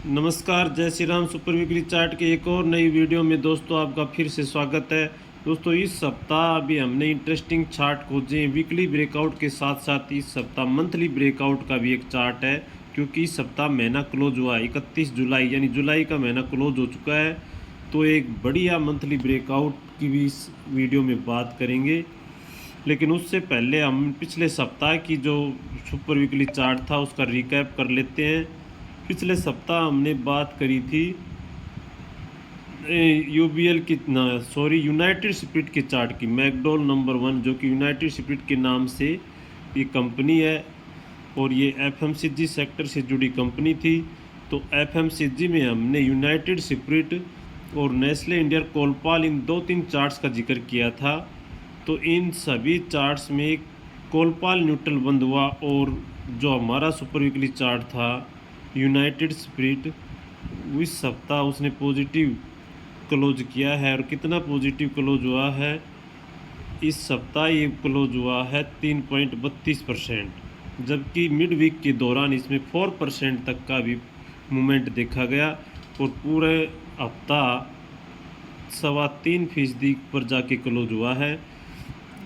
नमस्कार, जय Shri Ram. Super weekly chart के एक और नई वीडियो में दोस्तों आपका फिर से स्वागत है। दोस्तों इस सप्ताह अभी हमने इंटरेस्टिंग चार्ट खोजे हैं वीकली ब्रेकआउट के साथ साथ इस सप्ताह मंथली ब्रेकआउट का भी एक चार्ट है, क्योंकि इस सप्ताह महीना क्लोज हुआ 31 जुलाई यानी जुलाई का महीना क्लोज हो चुका है। तो एक बढ़िया मंथली ब्रेकआउट की भी इस वीडियो में बात करेंगे, लेकिन उससे पहले हम पिछले सप्ताह की जो सुपर वीकली चार्ट था उसका रिकैप कर लेते हैं। पिछले सप्ताह हमने बात करी थी यूबीएल की यूनाइटेड स्पिरिट के चार्ट की, मैकडोल नंबर 1 जो कि यूनाइटेड स्पिरिट के नाम से ये कंपनी है और ये एफएमसीजी सेक्टर से जुड़ी कंपनी थी। तो एफएमसीजी में हमने यूनाइटेड स्पिरिट और नेस्ले इंडिया कोलपाल इन 2-3 चार्ट्स का जिक्र किया था। तो इन सभी चार्ट्स में कोलपाल न्यूट्रल बंद हुआ और जो हमारा सुपर वीकली चार्ट था यूनाइटेड स्पिरिट, इस सप्ताह उसने पॉजिटिव क्लोज किया है। और कितना पॉजिटिव क्लोज हुआ है इस सप्ताह? ये क्लोज हुआ है 3.32%, जबकि मिड वीक के दौरान इसमें 4% तक का भी मूवमेंट देखा गया और पूरे हफ्ता 3.25% पर जाके क्लोज हुआ है।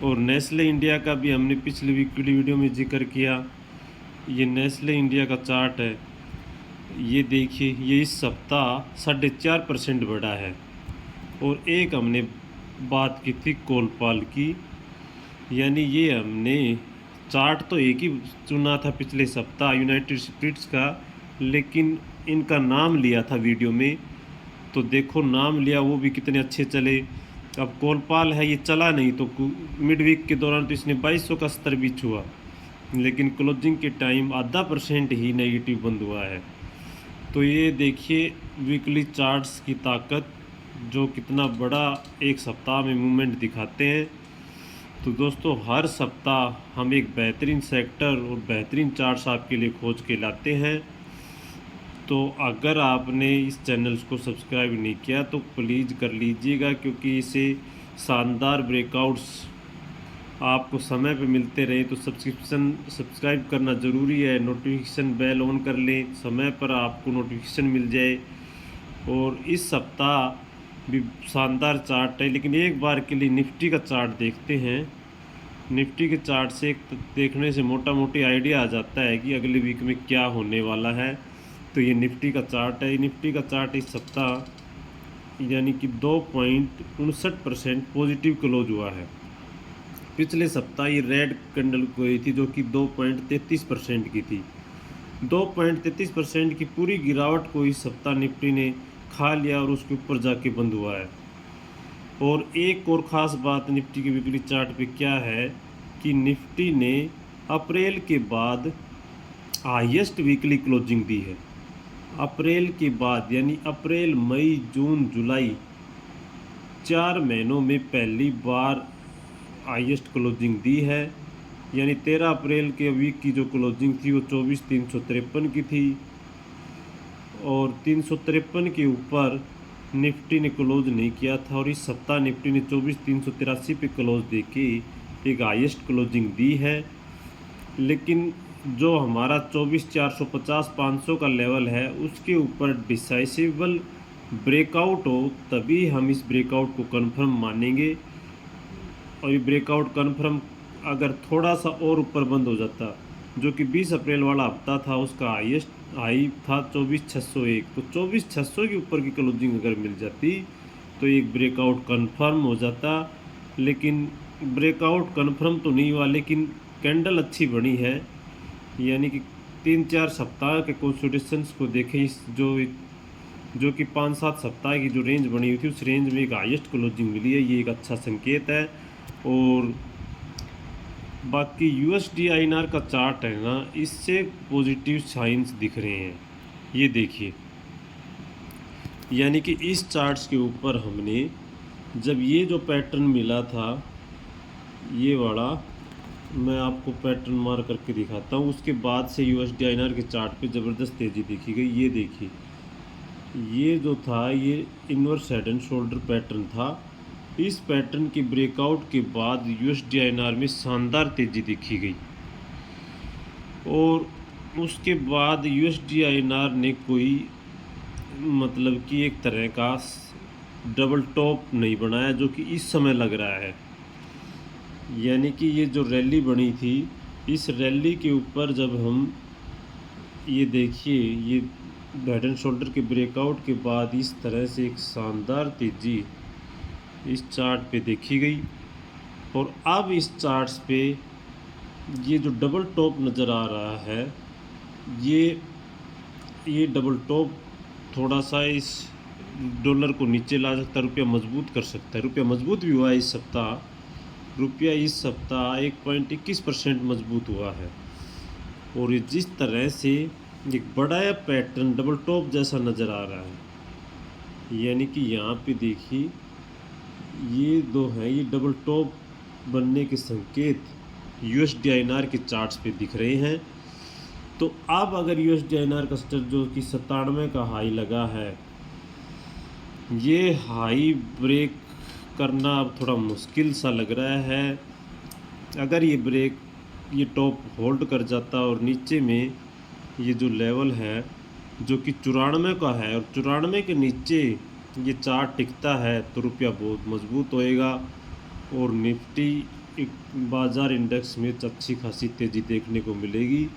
और नेस्ले इंडिया का भी हमने पिछले वीडियो में जिक्र किया। ये नेस्ले इंडिया का चार्ट है, ये देखिए, ये इस सप्ताह 4.5% बढ़ा है। और एक हमने बात की थी कोलपाल की, यानी ये हमने चार्ट तो एक ही चुना था पिछले सप्ताह यूनाइटेड स्पिरिट्स का, लेकिन इनका नाम लिया था वीडियो में। तो देखो नाम लिया वो भी कितने अच्छे चले। अब कोलपाल है, ये चला नहीं तो मिड वीक के दौरान तो इसने 2200 का स्तर भी छुआ, लेकिन क्लोजिंग के टाइम 0.5% ही नेगेटिव बंद हुआ है। तो ये देखिए वीकली चार्ट्स की ताकत, जो कितना बड़ा एक सप्ताह में मूवमेंट दिखाते हैं। तो दोस्तों हर सप्ताह हम एक बेहतरीन सेक्टर और बेहतरीन चार्ट्स आपके लिए खोज के लाते हैं। तो अगर आपने इस चैनल को सब्सक्राइब नहीं किया तो प्लीज़ कर लीजिएगा, क्योंकि इसे शानदार ब्रेकआउट्स आपको समय पे मिलते रहे तो सब्सक्राइब करना ज़रूरी है। नोटिफिकेशन बेल ऑन कर लें, समय पर आपको नोटिफिकेशन मिल जाए। और इस सप्ताह भी शानदार चार्ट है, लेकिन एक बार के लिए निफ्टी का चार्ट देखते हैं। निफ्टी के चार्ट से देखने से मोटा मोटी आइडिया आ जाता है कि अगले वीक में क्या होने वाला है। तो ये निफ्टी का चार्ट है। निफ्टी का चार्ट इस सप्ताह यानी कि 2.59% पॉजिटिव क्लोज हुआ है। पिछले सप्ताह ये रेड कैंडल गई थी जो कि 2.33% की थी। 2.33% की पूरी गिरावट को इस सप्ताह निफ्टी ने खा लिया और उसके ऊपर जाके बंद हुआ है। और एक और ख़ास बात निफ्टी के वीकली चार्ट पे क्या है कि निफ्टी ने अप्रैल के बाद हाईएस्ट वीकली क्लोजिंग दी है। अप्रैल के बाद यानी अप्रैल, मई, जून, जुलाई 4 महीनों में पहली बार हाईएस्ट क्लोजिंग दी है। यानी 13 अप्रैल के वीक की जो क्लोजिंग थी वो 24,353 की थी और 353 के ऊपर निफ्टी ने क्लोज नहीं किया था। और इस सप्ताह निफ्टी ने 24,383 पे क्लोज दे के एक हाईएस्ट क्लोजिंग दी है। लेकिन जो हमारा 24,450-500 का लेवल है उसके ऊपर डिसाइसिबल ब्रेकआउट हो तभी हम इस ब्रेकआउट को कंफर्म मानेंगे। और ये ब्रेकआउट कंफर्म अगर थोड़ा सा और ऊपर बंद हो जाता, जो कि 20 अप्रैल वाला हफ्ता था, उसका हाई था 24,601, तो 24,600 के ऊपर की क्लोजिंग अगर मिल जाती तो एक ब्रेकआउट कंफर्म हो जाता। लेकिन ब्रेकआउट कंफर्म तो नहीं हुआ, लेकिन कैंडल अच्छी बनी है। यानी कि 3-4 सप्ताह के कंसोलिडेशंस को देखें, जो कि 5-7 सप्ताह की जो रेंज बनी हुई थी उस रेंज में एक हाईएस्ट क्लोजिंग मिली है, ये एक अच्छा संकेत है। और बाकी यूएसडी आईएनआर का चार्ट है ना, इससे पॉजिटिव साइंस दिख रहे हैं। ये देखिए, यानी कि इस चार्ट्स के ऊपर हमने जब ये जो पैटर्न मिला था, ये वाला मैं आपको पैटर्न मार करके दिखाता हूँ, उसके बाद से यूएसडी आईएनआर के चार्ट पे ज़बरदस्त तेज़ी देखी गई। ये देखिए, ये जो था ये inverse head and shoulder pattern था। इस पैटर्न के ब्रेकआउट के बाद यूएसडी आईएनआर में शानदार तेज़ी देखी गई और उसके बाद यूएसडी आईएनआर ने कोई मतलब कि एक तरह का डबल टॉप नहीं बनाया जो कि इस समय लग रहा है। यानी कि ये जो रैली बनी थी, इस रैली के ऊपर जब हम ये देखिए, ये हेड एंड शोल्डर के ब्रेकआउट के बाद इस तरह से एक शानदार तेज़ी इस चार्ट पे देखी गई। और अब इस चार्ट्स पे ये जो डबल टॉप नज़र आ रहा है, ये डबल टॉप थोड़ा सा इस डॉलर को नीचे ला सकता है, रुपया मजबूत कर सकता है। रुपया मजबूत भी हुआ है इस सप्ताह। रुपया इस सप्ताह 1.21% मजबूत हुआ है। और ये जिस तरह से एक बड़ा पैटर्न डबल टॉप जैसा नज़र आ रहा है, यानी कि यहाँ पे देखिए ये दो हैं, ये डबल टॉप बनने के संकेत USD INR के चार्ट्स पे दिख रहे हैं। तो अब अगर USD INR का स्तर जो कि 97 का हाई लगा है, ये हाई ब्रेक करना अब थोड़ा मुश्किल सा लग रहा है। अगर ये टॉप होल्ड कर जाता और नीचे में ये जो लेवल है जो कि 94 का है और 94 के नीचे ये चार्ट टिकता है तो रुपया बहुत मजबूत होएगा और निफ्टी एक बाज़ार इंडेक्स में अच्छी खासी तेज़ी देखने को मिलेगी।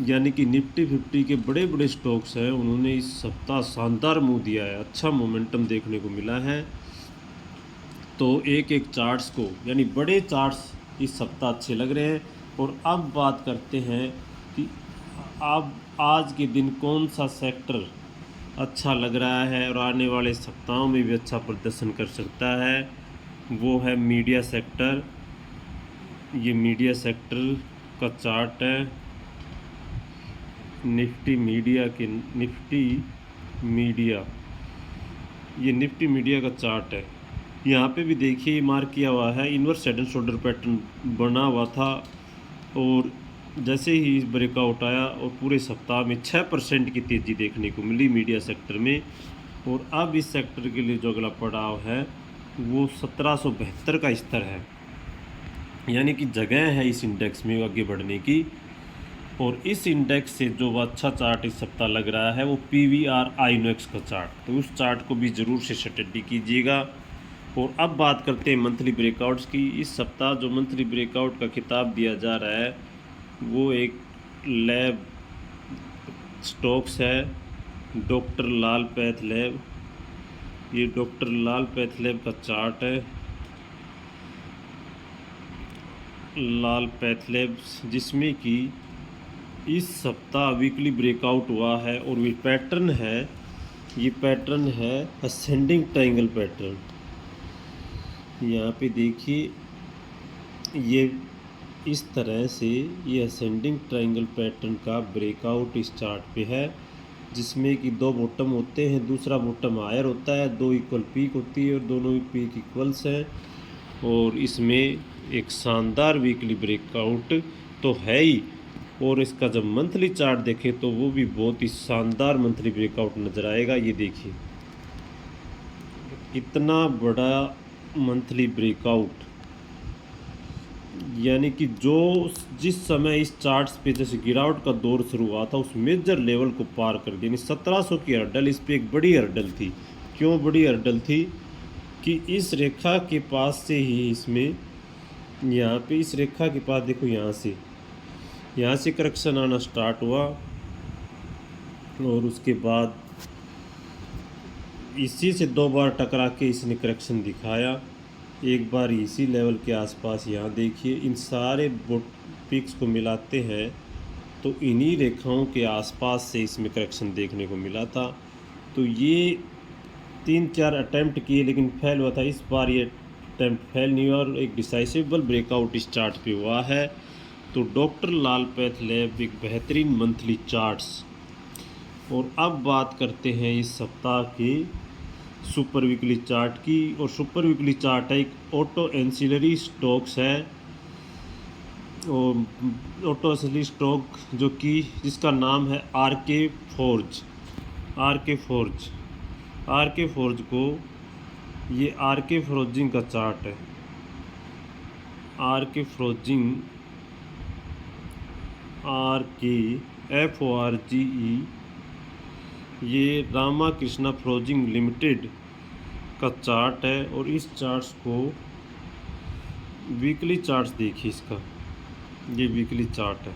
यानी कि निफ्टी 50 के बड़े बड़े स्टॉक्स हैं, उन्होंने इस सप्ताह शानदार मूव दिया है, अच्छा मोमेंटम देखने को मिला है। तो एक एक चार्ट्स को, यानी बड़े चार्ट्स इस सप्ताह अच्छे लग रहे हैं। और अब बात करते हैं कि अब आज के दिन कौन सा सेक्टर अच्छा लग रहा है और आने वाले सप्ताहों में भी अच्छा प्रदर्शन कर सकता है, वो है मीडिया सेक्टर। ये मीडिया सेक्टर का चार्ट है, निफ्टी मीडिया, ये निफ्टी मीडिया का चार्ट है। यहाँ पे भी देखिए मार्क किया हुआ है, inverse head and shoulder pattern बना हुआ था और जैसे ही ब्रेकआउट आया और पूरे सप्ताह में 6% की तेज़ी देखने को मिली मीडिया सेक्टर में। और अब इस सेक्टर के लिए जो अगला पड़ाव है वो 1772 का स्तर है, यानी कि जगह है इस इंडेक्स में आगे बढ़ने की। और इस इंडेक्स से जो अच्छा चार्ट इस सप्ताह लग रहा है वो PVR INOX का चार्ट, तो उस चार्ट को भी ज़रूर से स्टडी कीजिएगा। और अब बात करते हैं मंथली ब्रेकआउट्स की। इस सप्ताह जो मंथली ब्रेकआउट का खिताब दिया जा रहा है वो एक लैब स्टॉक्स है, डॉक्टर लाल पैथ लैब। ये डॉक्टर लाल पैथ लैब का चार्ट है, लाल पैथ लैब, जिसमें कि इस सप्ताह वीकली ब्रेकआउट हुआ है और ये पैटर्न है असेंडिंग ट्रायंगल पैटर्न। यहाँ पे देखिए ये इस तरह से ये असेंडिंग ट्रायंगल पैटर्न का ब्रेकआउट इस चार्ट पे है, जिसमें कि दो बॉटम होते हैं, दूसरा बॉटम हायर होता है, दो इक्वल पीक होती है और दोनों पीक इक्वल्स हैं। और इसमें एक शानदार वीकली ब्रेकआउट तो है ही, और इसका जब मंथली चार्ट देखें तो वो भी बहुत ही शानदार मंथली ब्रेकआउट नज़र आएगा। ये देखिए इतना बड़ा मंथली ब्रेकआउट, यानी कि जिस समय इस चार्ट्स पे जैसे गिरावट का दौर शुरू हुआ था उस मेजर लेवल को पार कर दिया, यानी 1700 की हर्डल इस पे एक बड़ी हर्डल थी। क्यों बड़ी हर्डल थी कि इस रेखा के पास से ही इसमें यहाँ पे इस रेखा के पास देखो, यहाँ से करेक्शन आना स्टार्ट हुआ और उसके बाद इसी से दो बार टकरा के इसने करेक्शन दिखाया। एक बार इसी लेवल के आसपास, यहाँ देखिए इन सारे पिक्स को मिलाते हैं तो इन्हीं रेखाओं के आसपास से इसमें करेक्शन देखने को मिला था। तो ये 3-4 अटैम्प्ट किए लेकिन फेल हुआ था, इस बार ये अटैम्प्ट फेल नहीं हुआ और एक डिसाइसिबल ब्रेकआउट इस चार्ट पे हुआ है। तो डॉक्टर लाल पैथ लैब एक बेहतरीन मंथली चार्ट्स। और अब बात करते हैं इस सप्ताह के सुपर वीकली चार्ट की। और सुपर वीकली चार्ट है एक ऑटो एंसिलरी स्टॉक्स है, और ऑटो एंसिलरी स्टॉक जो कि जिसका नाम है आरके फोर्ज को, ये आरके फोर्जिंग का चार्ट है, आरके फोर्जिंग, RKFORGE ये रामा कृष्णा फ्लोजिंग लिमिटेड का चार्ट है और इस चार्ट्स को वीकली चार्ट्स देखिए इसका, ये वीकली चार्ट है।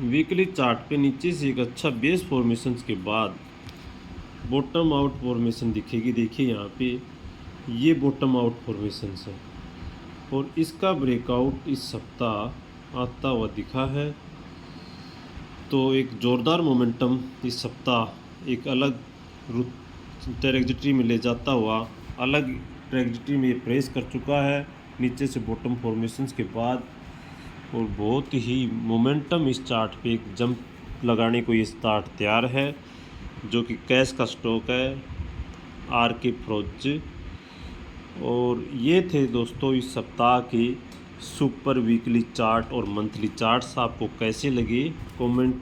वीकली चार्ट पे नीचे से एक अच्छा बेस फॉर्मेशंस के बाद बॉटम आउट फॉर्मेशन दिखेगी। देखिए यहाँ पे ये बॉटम आउट फॉर्मेशंस है और इसका ब्रेकआउट इस सप्ताह आता हुआ दिखा है। तो एक ज़ोरदार मोमेंटम इस सप्ताह एक अलग ट्रैजेक्टरी में ले जाता हुआ अलग ट्रैजेक्टरी में ये प्रेस कर चुका है नीचे से बॉटम फॉर्मेशंस के बाद, और बहुत ही मोमेंटम इस चार्ट पे एक जंप लगाने को ये चार्ट तैयार है, जो कि कैश का स्टॉक है आरके फ्रोज। और ये थे दोस्तों इस सप्ताह के सुपर वीकली चार्ट और मंथली चार्ट्स। आपको कैसे लगे कमेंट